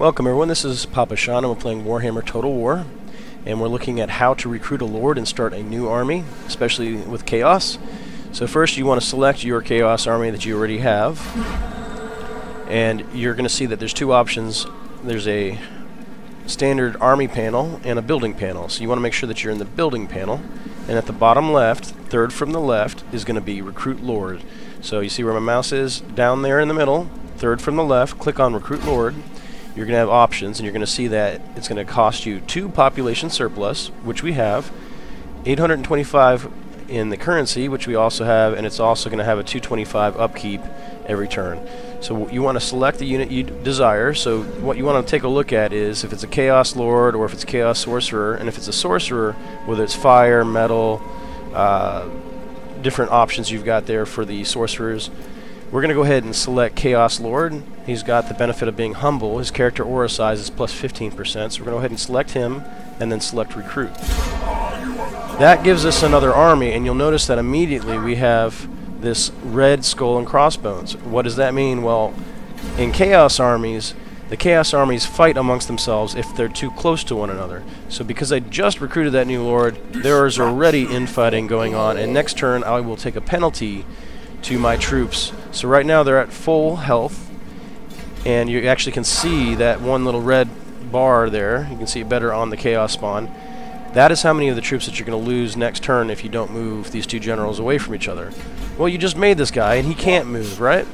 Welcome everyone, this is PapaSean and we're playing Warhammer Total War, and we're looking at how to recruit a lord and start a new army, especially with Chaos. So first you want to select your Chaos army that you already have, and you're going to see that there's two options. There's a standard army panel and a building panel. So you want to make sure that you're in the building panel, and at the bottom left, third from the left, is going to be Recruit Lord. So you see where my mouse is? Down there in the middle, third from the left, click on Recruit Lord. You're going to have options, and you're going to see that it's going to cost you 2 population surplus, which we have, 825 in the currency, which we also have, and it's also going to have a 225 upkeep every turn. So you want to select the unit you desire. So what you want to take a look at is if it's a Chaos Lord or if it's a Chaos Sorcerer, and if it's a Sorcerer, whether it's fire, metal, different options you've got there for the Sorcerers. We're going to go ahead and select Chaos Lord. He's got the benefit of being humble. His character aura size is plus 15%, so we're going to go ahead and select him and then select Recruit. That gives us another army, and you'll notice that immediately we have this red skull and crossbones. What does that mean? Well, in Chaos armies, the Chaos armies fight amongst themselves if they're too close to one another. So because I just recruited that new lord, there is already infighting going on, and next turn I will take a penalty to my troops. So right now they're at full health, and you actually can see that one little red bar there. You can see it better on the Chaos spawn. That is how many of the troops that you're going to lose next turn if you don't move these two generals away from each other. Well, you just made this guy and he can't move, right?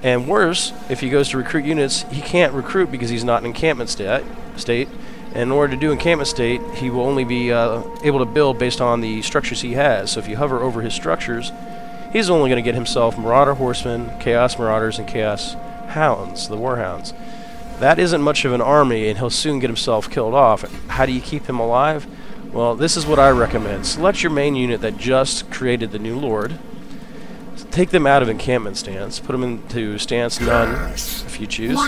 And worse, if he goes to recruit units, he can't recruit because he's not in encampment state. And in order to do encampment state, he will only be able to build based on the structures he has. So if you hover over his structures, he's only going to get himself Marauder Horsemen, Chaos Marauders, and Chaos Hounds, the Warhounds. That isn't much of an army, and he'll soon get himself killed off. How do you keep him alive? Well, this is what I recommend. Select your main unit that just created the new lord. Take them out of encampment stance. Put them into stance none, if you choose.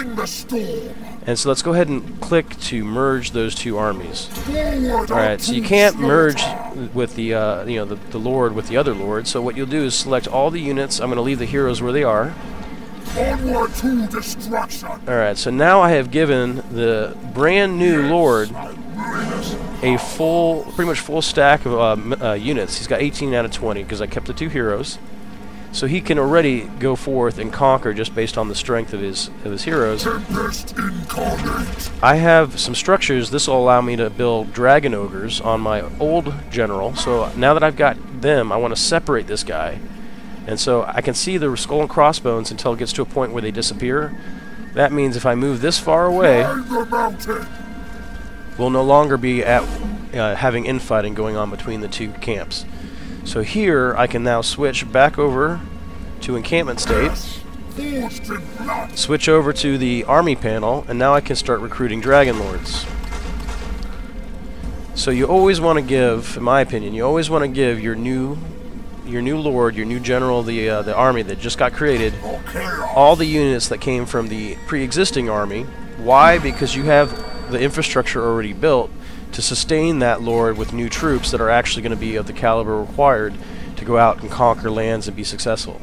And so let's go ahead and click to merge those two armies. Alright, so you can't merge with the the lord with the other lord. So what you'll do is select all the units. I'm going to leave the heroes where they are. Alright, so now I have given the brand new lord a pretty much full stack of units. He's got 18 out of 20 because I kept the 2 heroes. So he can already go forth and conquer just based on the strength of his heroes. I have some structures. This will allow me to build dragon ogres on my old general. So now that I've got them, I want to separate this guy. And so I can see the skull and crossbones until it gets to a point where they disappear. That means if I move this far away, we'll no longer be at having infighting going on between the two camps. So here I can now switch back over to encampment state, switch over to the army panel, and now I can start recruiting dragon lords. So you always want to give, in my opinion, you always want to give your new lord, your new general, the army that just got created, all the units that came from the pre-existing army. Why? Because you have the infrastructure already built to sustain that lord with new troops that are actually going to be of the caliber required to go out and conquer lands and be successful.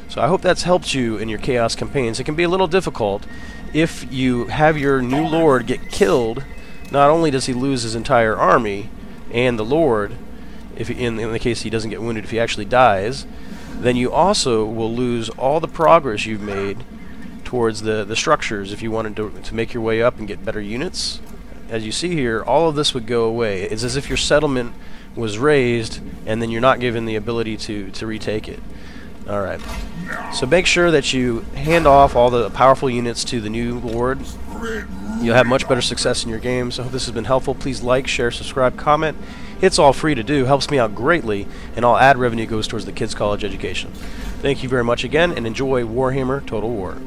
So I hope that's helped you in your Chaos campaigns. It can be a little difficult if you have your new lord get killed. Not only does he lose his entire army and the lord, if in the case he doesn't get wounded, if he actually dies, then you also will lose all the progress you've made towards the structures. If you wanted to make your way up and get better units, as you see here, all of this would go away. It's as if your settlement was raised and then you're not given the ability to retake it. Alright, so make sure that you hand off all the powerful units to the new lord. You'll have much better success in your games. I hope this has been helpful. Please like, share, subscribe, comment. It's all free to do, helps me out greatly, and all ad revenue goes towards the kids' college education. Thank you very much again, and enjoy Warhammer Total War.